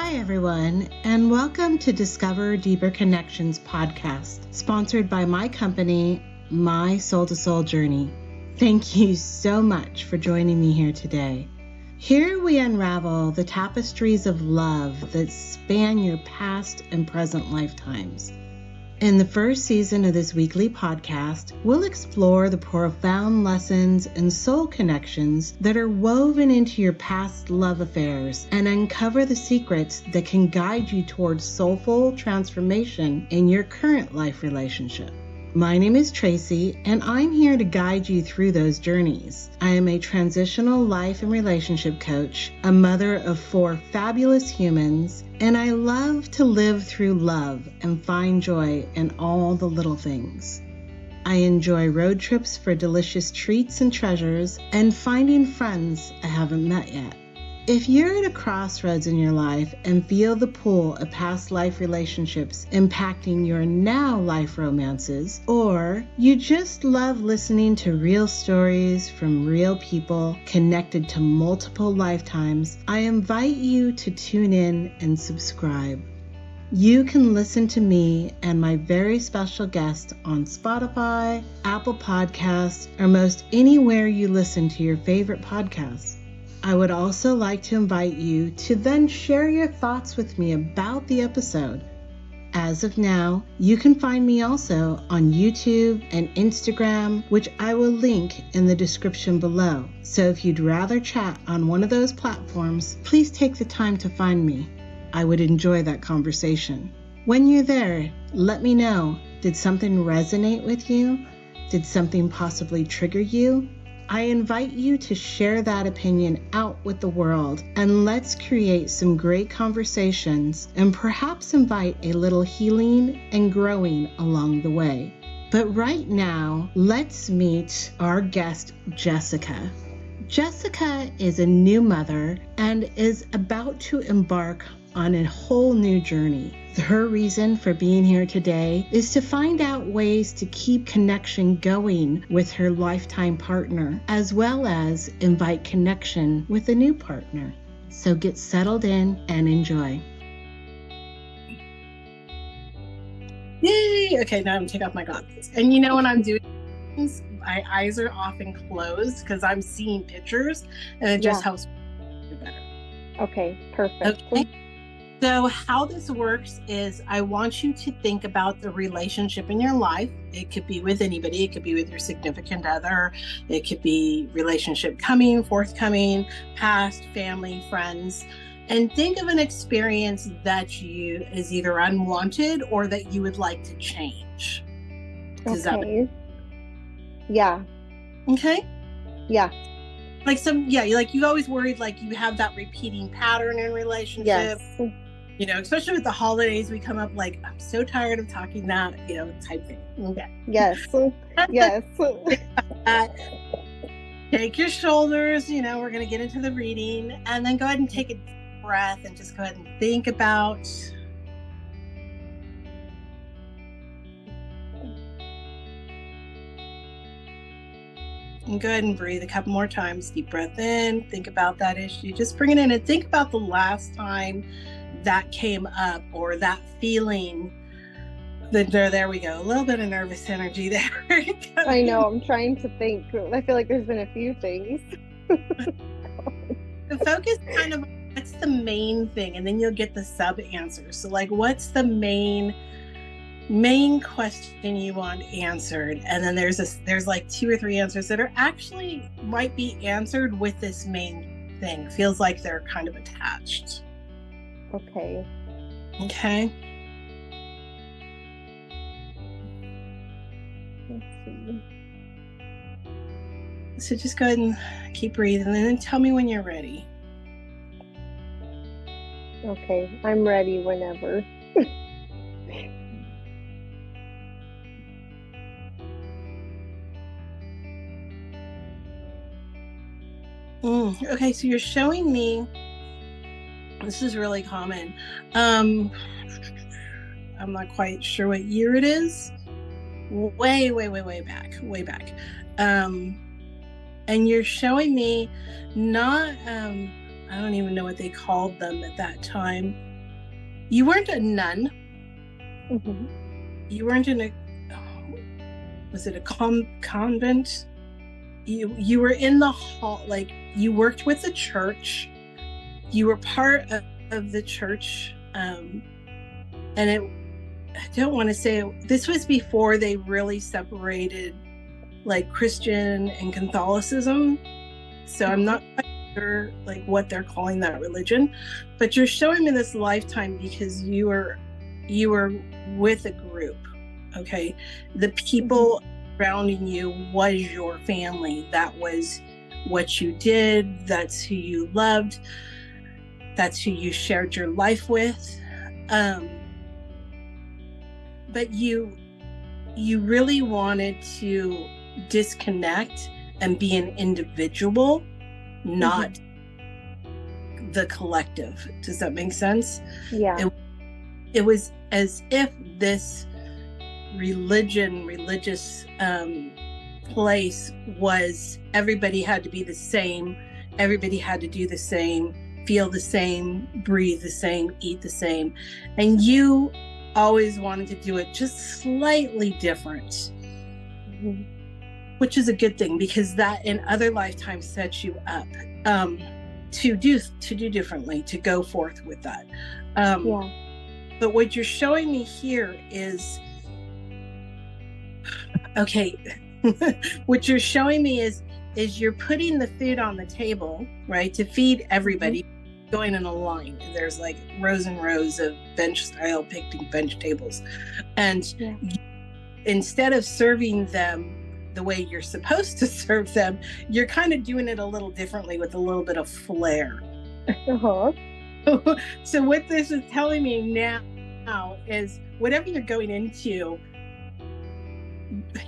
Hi, everyone, and welcome to Discover Deeper Connections podcast, sponsored by my company, My Soul to Soul Journey. Thank you so much for joining me here today. Here we unravel the tapestries of love that span your past and present lifetimes. In the first season of this weekly podcast, we'll explore the profound lessons and soul connections that are woven into your past love affairs and uncover the secrets that can guide you towards soulful transformation in your current life relationship. My name is Tracy, and I'm here to guide you through those journeys. I am a transitional life and relationship coach, a mother of 4 fabulous humans, and I love to live through love and find joy in all the little things. I enjoy road trips for delicious treats and treasures and finding friends I haven't met yet. If you're at a crossroads in your life and feel the pull of past life relationships impacting your now life romances, or you just love listening to real stories from real people connected to multiple lifetimes, I invite you to tune in and subscribe. You can listen to me and my very special guest on Spotify, Apple Podcasts, or most anywhere you listen to your favorite podcasts. I would also like to invite you to then share your thoughts with me about the episode. As of now, you can find me also on YouTube and Instagram, which I will link in the description below. So if you'd rather chat on one of those platforms, please take the time to find me. I would enjoy that conversation. When you're there, let me know. Did something resonate with you? Did something possibly trigger you? I invite you to share that opinion out with the world, and let's create some great conversations and perhaps invite a little healing and growing along the way. But right now, let's meet our guest, Jessica. Jessica is a new mother and is about to embark on a whole new journey. Her reason for being here today is to find out ways to keep connection going with her lifetime partner, as well as invite connection with a new partner. So get settled in and enjoy. Yay! Okay, now I'm gonna take off my glasses. And you know when I'm doing things, my eyes are often closed because I'm seeing pictures, and it just helps me do better. Okay, perfect. Okay. So how this works is I want you to think about the relationship in your life. It could be with anybody. It could be with your significant other. It could be relationship coming, forthcoming, past, family, friends. And think of an experience that you is either unwanted or that you would like to change. Okay. Yeah. Okay? Yeah. You always worried like you have that repeating pattern in relationship. Yes. You know, especially with the holidays, we come up like, I'm so tired of talking that, type thing. Okay. Yes. Yes. Take your shoulders, we're going to get into the reading, and then go ahead and take a deep breath and just go ahead and think about and go ahead and breathe a couple more times. Deep breath in, think about that issue. Just bring it in and think about the last time that came up or that feeling. There we go. A little bit of nervous energy there. I know. I'm trying to think. I feel like there's been a few things. The focus kind of what's the main thing, and then you'll get the sub answer. So like, what's the main question you want answered? And then there's like 2 or 3 answers that are actually might be answered with this main thing. Feels like they're kind of attached. Okay. Let's see. So just go ahead and keep breathing, and then tell me when you're ready. Okay, I'm ready whenever. Okay, so you're showing me, this is really common. I'm not quite sure what year it is. Way back. And you're showing me not, I don't even know what they called them at that time. you weren't a nun. Mm-hmm. You weren't in a, was it a convent? You were in the hall, like you worked with the church. You were part of the church. And I don't want to say this was before they really separated like Christian and Catholicism. So I'm not quite sure like what they're calling that religion, but you're showing me this lifetime because you were with a group. Okay. The people surrounding you was your family. That was what you did. That's who you loved. That's who you shared your life with. But you really wanted to disconnect and be an individual, not the collective. Does that make sense? Yeah. It was as if this religious place was everybody had to be the same, everybody had to do the same, feel the same, breathe the same, eat the same, and you always wanted to do it just slightly different, which is a good thing because that in other lifetimes sets you up to do differently, to go forth with that. But what you're showing me here is, okay, what you're showing me is you're putting the food on the table, right, to feed everybody, going in a line. There's like rows and rows of bench-style picnic bench tables. And instead of serving them the way you're supposed to serve them, you're kind of doing it a little differently with a little bit of flair. So what this is telling me now is whatever you're going into,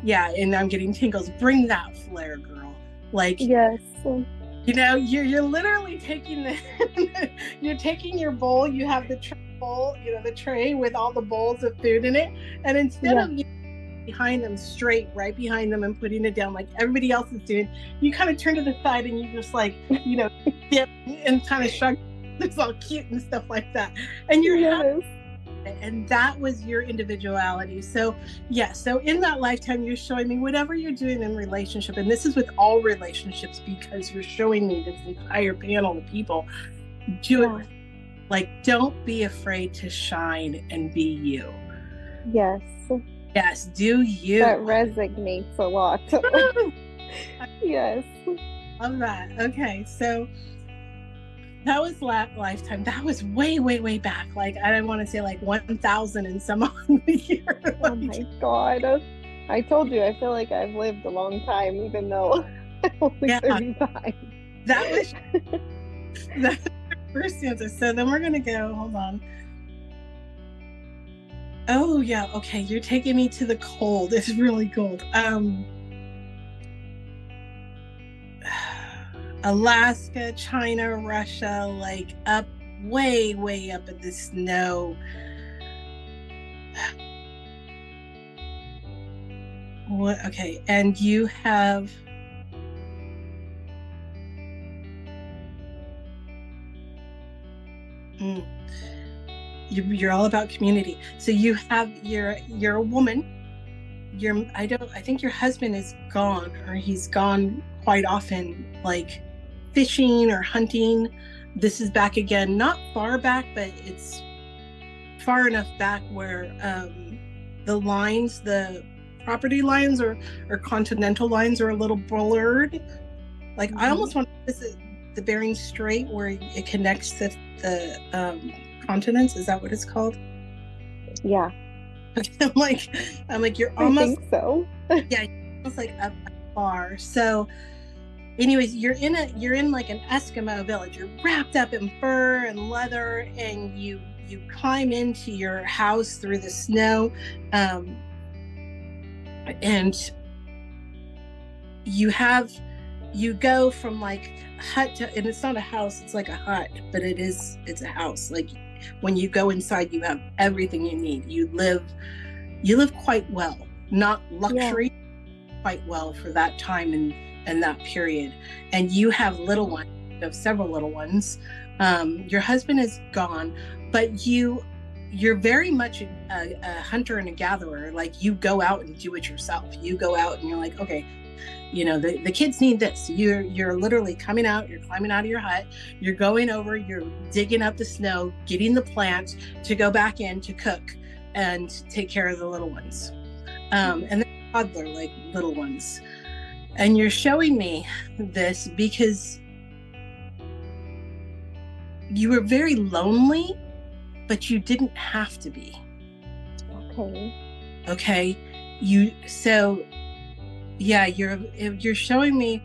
and I'm getting tingles, bring that flair, girl. Like, yes. You know, you're literally taking you're taking your bowl, you have the bowl, you know, the tray with all the bowls of food in it, and instead of behind them, straight right behind them and putting it down like everybody else is doing, you kind of turn to the side and you just like, you know, dip and kind of shrug. It's all cute and stuff like that, and you're happy. And that was your individuality. So so in that lifetime, you're showing me whatever you're doing in relationship, and this is with all relationships because you're showing me this entire panel of people. Do it like, don't be afraid to shine and be you. Yes, do you. That resonates a lot. Yes. Love that. Okay, so that was lifetime. That was way, way, way back. Like, I don't want to say like 1,000 and some odd year. Oh my God. I told you, I feel like I've lived a long time, even though I'm only 35. That was the first answer. So then we're going to go, hold on. Oh yeah. Okay. You're taking me to the cold. It's really cold. Alaska, China, Russia, like up, way, way up in the snow. What? Okay, and you have you're all about community. So you have you're a woman. I think your husband is gone, or he's gone quite often, like fishing or hunting. This is back again, not far back, but it's far enough back where the property lines or continental lines are a little blurred. Like I almost want to visit the Bering Strait where it connects the continents. Is that what it's called? Yeah. I'm like you're almost. I think so. Yeah, almost like up far. So anyways, you're in like an Eskimo village. You're wrapped up in fur and leather, and you climb into your house through the snow, and you go from like hut to, and it's not a house, it's like a hut, but it's a house. Like when you go inside, you have everything you need. You live quite well, not luxury, quite well for that time and that period. And you have little ones, you have several little ones. Your husband is gone, but you you're very much a hunter and a gatherer. Like, you go out and do it yourself. You go out and you're like, okay, the kids need this. You're literally coming out, you're climbing out of your hut, you're going over, you're digging up the snow, getting the plant to go back in to cook and take care of the little ones. And then toddler, like little ones. And you're showing me this because you were very lonely, but you didn't have to be. Okay. You're showing me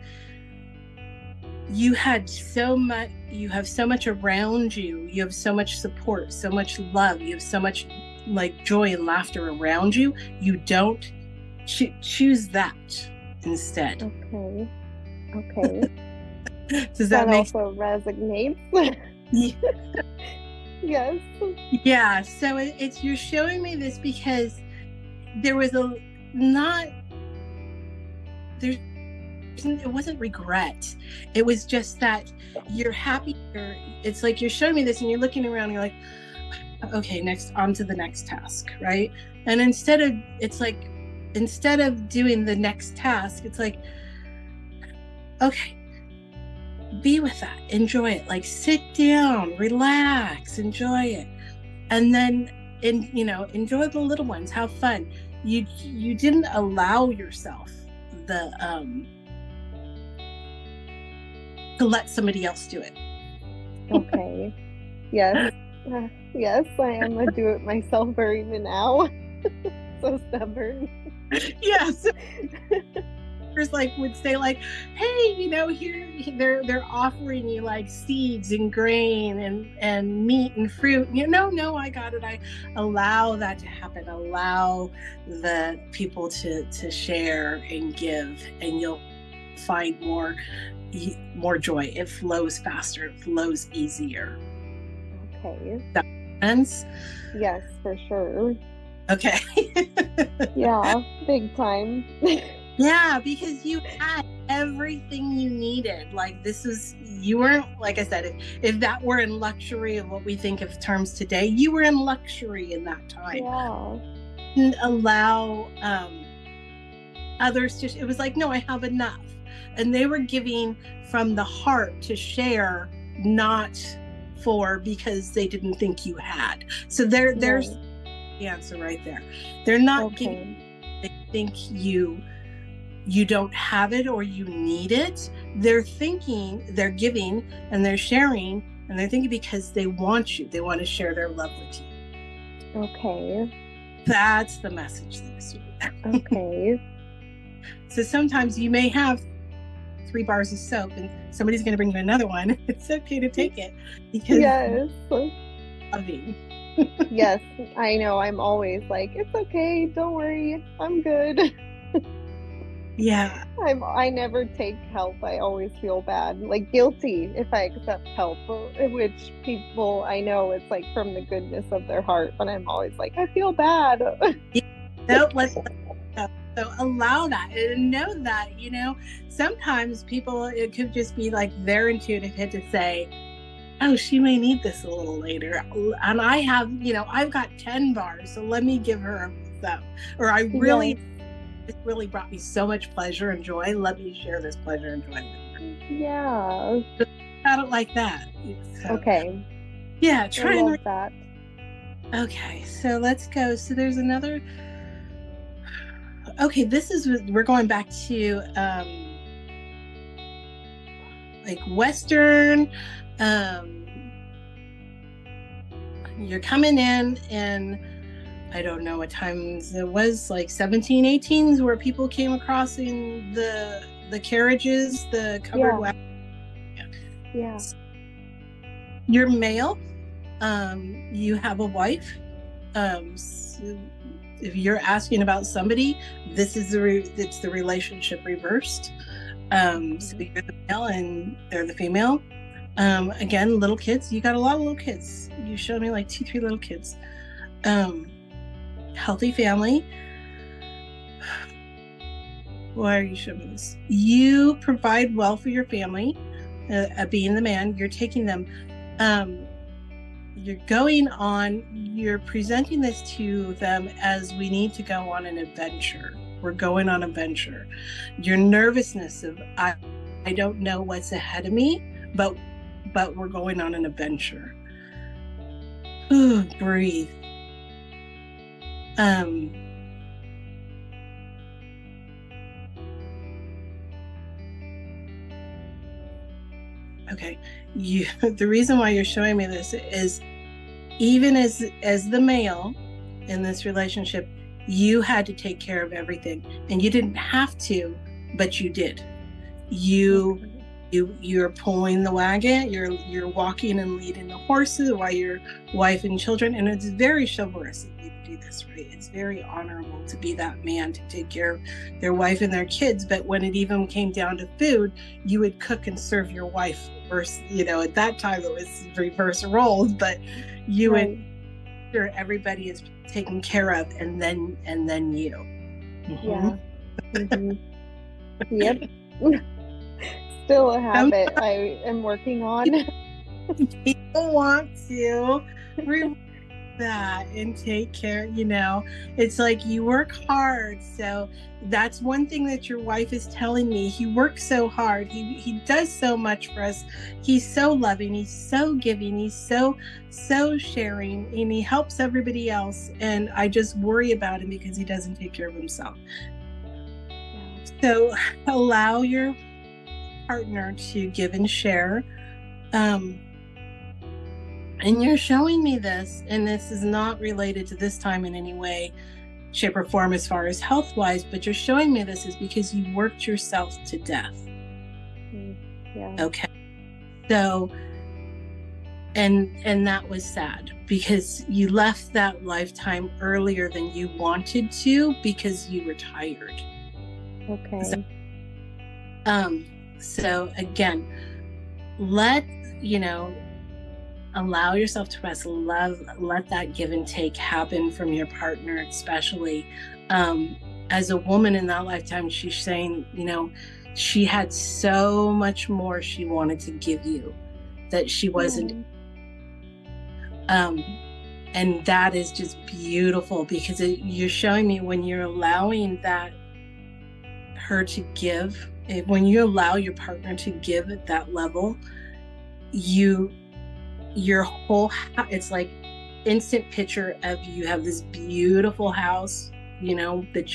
you have so much around you. You have so much support, so much love. You have so much like joy and laughter around you. You don't choose that instead. Okay. Does that make also resonates? Yes. Yeah. So you're showing me this because there was it wasn't regret. It was just that you're happy. It's like you're showing me this and you're looking around and you're like, okay, next, on to the next task, right? And instead of doing the next task, it's like, okay, be with that, enjoy it, like sit down, relax, enjoy it. And then enjoy the little ones, have fun. You didn't allow yourself to let somebody else do it. Okay. Yes. Yes, I am a do-it-myselfer even now. So stubborn. Yes. Would say like, hey, here they're offering you like seeds and grain and meat and fruit. No, I got it. I allow that to happen. Allow the people to share and give, and you'll find more joy. It flows faster. It flows easier. Okay. That makes sense? Yes, for sure. Okay. Yeah, big time. Yeah, because you had everything you needed. Like, you weren't, like I said, if that were in luxury of what we think of terms today, you were in luxury in that time. Yeah. Didn't allow others it was like, no, I have enough. And they were giving from the heart to share, not because they didn't think you had. So there's the answer right there. They're not giving, they think you don't have it or you need it. They're giving and they're sharing, and they're thinking because they want you. They want to share their love with you. Okay. That's the message this week. Okay. So sometimes you may have 3 bars of soap and somebody's going to bring you another one. It's okay to take it because yes. Loving. Yes, I know. I'm always like, it's okay. Don't worry. I'm good. Yeah. I never take help. I always feel bad, like guilty if I accept help, which people, I know it's like from the goodness of their heart, but I'm always like, I feel bad. Don't let go. So allow that and know that, sometimes people, it could just be like their intuitive hit to say, oh, she may need this a little later. And I have, I've got 10 bars, so let me give her some. Or it really brought me so much pleasure and joy. Let me share this pleasure and joy with her. Yeah. Just got it like that. So, okay. Yeah, try and that. Okay, so let's go. So there's another. Okay, we're going back to like Western. You're coming in and I don't know what times it was, like 1718s, where people came across in the carriages, the covered wagon. Yeah. You're male. You have a wife. So if you're asking about somebody, this is it's the relationship reversed. So you're the male and they're the female. Again, little kids. You got a lot of little kids. You showed me like 2-3 little kids. Healthy family. Why are you showing me this? You provide well for your family. Being the man, you're taking them. you're presenting this to them as we need to go on an adventure. We're going on an adventure. Your nervousness of, I don't know what's ahead of me, but we're going on an adventure. Ooh, breathe. Okay. The reason why you're showing me this is, even as the male in this relationship, you had to take care of everything, and you didn't have to, but you did. You're pulling the wagon, you're walking and leading the horses while your wife and children, and it's very chivalrous of you to do this, right? It's very honorable to be that man to take care of their wife and their kids. But when it even came down to food, you would cook and serve your wife versus, at that time it was reverse roles, but you would sure everybody is taken care of, and then you. Mm-hmm. Yeah. Mm-hmm. Yep. Still a habit I am working on. People want to remove that and take care, it's like you work hard. So that's one thing that your wife is telling me. He works so hard. He does so much for us. He's so loving. He's so giving. He's so sharing, and he helps everybody else. And I just worry about him because he doesn't take care of himself. So allow your partner to give and share. And you're showing me this, and this is not related to this time in any way, shape, or form as far as health-wise, but you're showing me this is because you worked yourself to death. Yeah. Okay. So, and that was sad because you left that lifetime earlier than you wanted to because you were tired. Okay. So again, allow yourself to rest. Let that give and take happen from your partner, especially as a woman in that lifetime. She's saying, she had so much more she wanted to give you that she wasn't. And that is just beautiful because you're showing me when you're allowing her to give, when you allow your partner to give at that level, your whole it's like instant picture of you have this beautiful house, that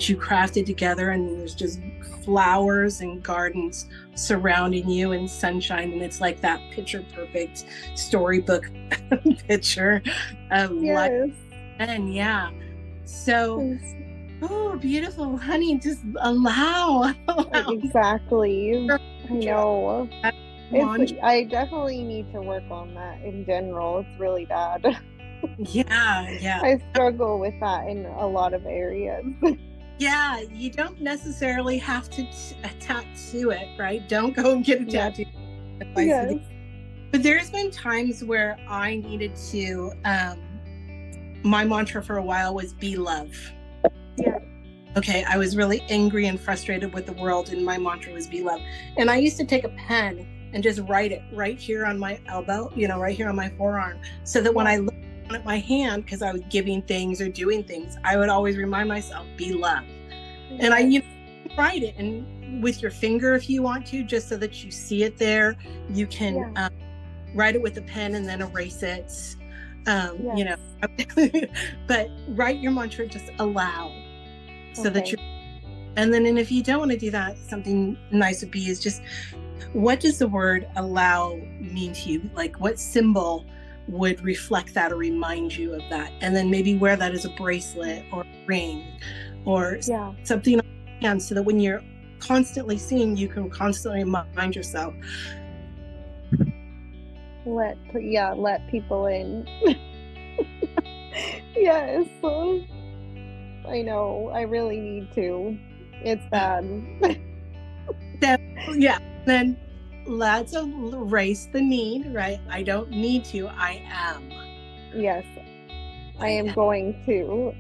you crafted together, and there's just flowers and gardens surrounding you and sunshine, and it's like that picture perfect storybook picture of life. And so oh, beautiful, honey, just allow. Exactly. I know. I definitely need to work on that in general. It's really bad. Yeah. I struggle with that in a lot of areas. Yeah, you don't necessarily have to tattoo it, right? Don't go and get a tattoo. Yes. But there's been times where I needed to, my mantra for a while was be love. Yeah. Okay, I was really angry and frustrated with the world, and my mantra was be love. And I used to take a pen and just write it right here on my elbow, right here on my forearm, so that when I looked at my hand, because I was giving things or doing things, I would always remind myself, be love. And I write it, and with your finger if you want to, just so that you see it there. You can write it with a pen and then erase it, but write your mantra, just allow, so that you're, and if you don't want to do that, something nice would be is just, what does the word allow mean to you? Like, what symbol would reflect that or remind you of that? And then maybe wear that as a bracelet or a ring or something on your hand, so that when you're constantly seeing, you can constantly remind yourself. Let people in. Yes. I know. I really need to. It's bad. Then let's erase the need, right? I don't need to. I am. Yes. I am going to.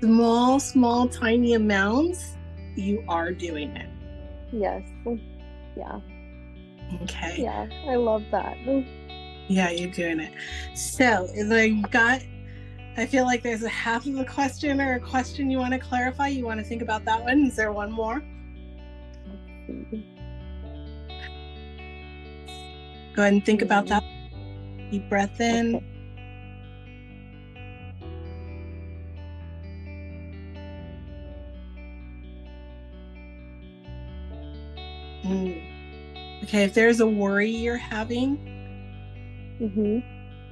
Small, tiny amounts, you are doing it. Yes. Yeah. Okay. Yeah, I love that. Yeah, you're doing it. So I feel like there's a half of a question or a question you want to clarify. You want to think about that one? Is there one more? Go ahead and think about that. Deep breath in. Okay, if there's a worry you're having,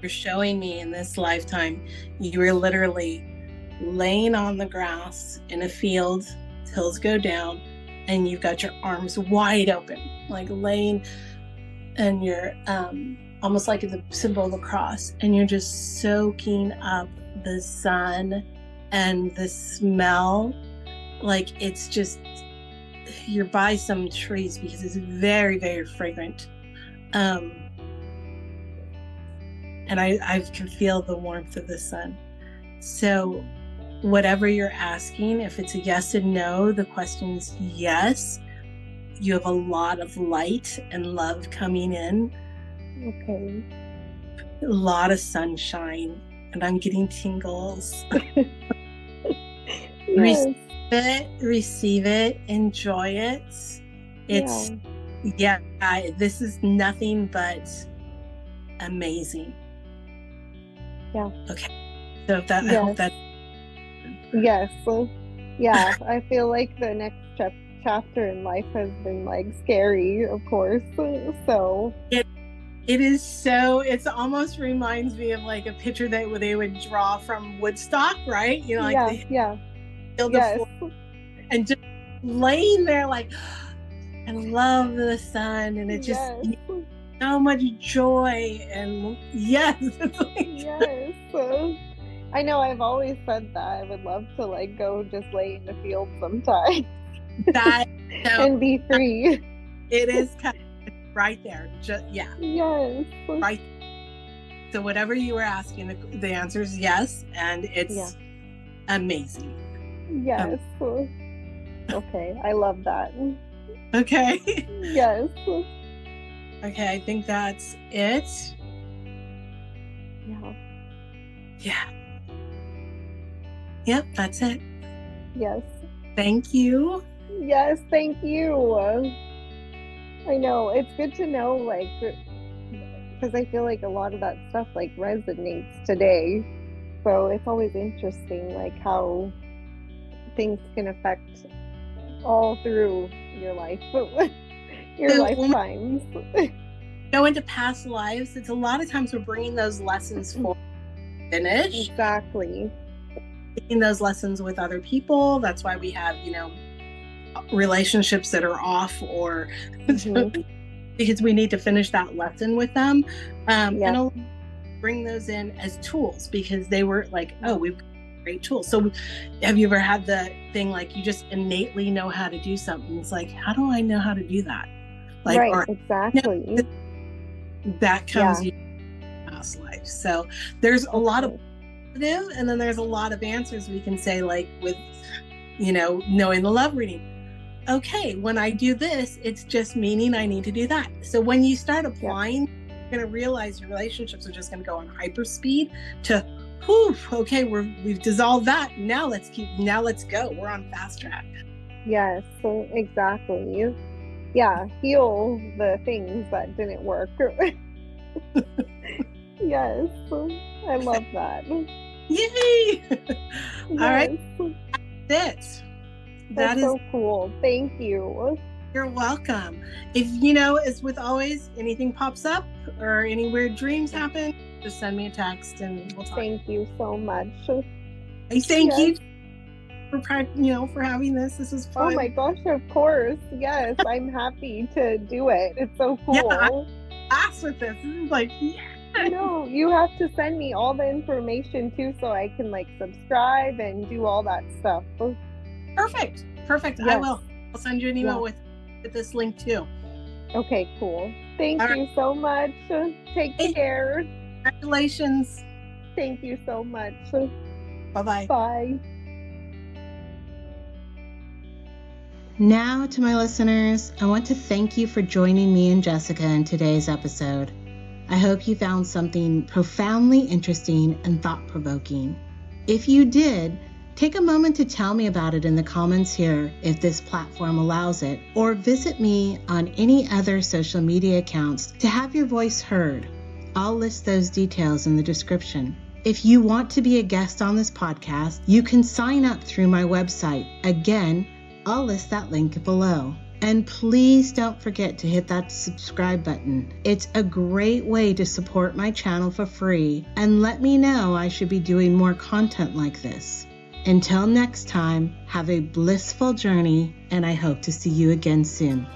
you're showing me in this lifetime, you were literally laying on the grass in a field, hills go down, and you've got your arms wide open, like laying, and you're almost like the symbol of the cross, and you're just soaking up the sun and the smell. Like it's just, you're by some trees because it's very, very fragrant. And I can feel the warmth of the sun. So whatever you're asking, if it's a yes and no, the question's yes. You have a lot of light and love coming in. Okay. A lot of sunshine, and I'm getting tingles. Yes. Receive it, enjoy it. It's this is nothing but amazing. Yeah. Okay. So if that, yes. I hope that. Yes. Yeah, I feel like the next chapter in life has been like scary, of course. So it is so, it almost reminds me of like a picture that they would draw from Woodstock, right? You know, like yes. And just laying there like, I love the sun, and it just so much joy, and yes. Yes. I know, I've always said that I would love to like go just lay in the field sometime and be free. It is kind of right there. Just Yes. Right. So whatever you were asking, the answer is yes, and it's amazing. Yes. Okay, I love that. Okay. Yes. Okay, I think that's it. Yeah. Yep, that's it. Yes. Thank you. Yes, thank you. I know, it's good to know, like, because I feel like a lot of that stuff like resonates today. So it's always interesting, like how things can affect all through your life, your lifetimes. Go into past lives. It's a lot of times we're bringing those lessons forward. Finish. Exactly. Taking those lessons with other people. That's why we have, relationships that are off, or because we need to finish that lesson with them. And bring those in as tools, because they were like, we've got great tools. So have you ever had the thing like you just innately know how to do something? It's like, how do I know how to do that? Like, right, exactly. That comes in past life. So there's a lot of positive, and then there's a lot of answers we can say, like with, knowing the love reading. Okay, when I do this, it's just meaning I need to do that. So when you start applying, you're going to realize your relationships are just going to go on hyperspeed to, okay, we've dissolved that. Now let's go. We're on fast track. Yes, exactly. Yeah, heal the things that didn't work. Yes, I love that. Yay! All right, that's it. That's so cool. Thank you. You're welcome. If as with always, anything pops up or any weird dreams happen, just send me a text and we'll talk. Thank you so much. Thank you for having this. This is fun. Oh my gosh, of course. Yes, I'm happy to do it. It's so cool. Yeah, I'm fast with this. This is like, No, you have to send me all the information too, so I can like subscribe and do all that stuff. Perfect. Yes. I will. I'll send you an email with this link too. Okay, cool. Thank you so much. Take care. Congratulations. Thank you so much. Bye-bye. Bye. Now, to my listeners, I want to thank you for joining me and Jessica in today's episode. I hope you found something profoundly interesting and thought-provoking. If you did, take a moment to tell me about it in the comments here if this platform allows it, or visit me on any other social media accounts to have your voice heard. I'll list those details in the description. If you want to be a guest on this podcast, you can sign up through my website. Again, I'll list that link below. And please don't forget to hit that subscribe button. It's a great way to support my channel for free and let me know I should be doing more content like this. Until next time, have a blissful journey, and I hope to see you again soon.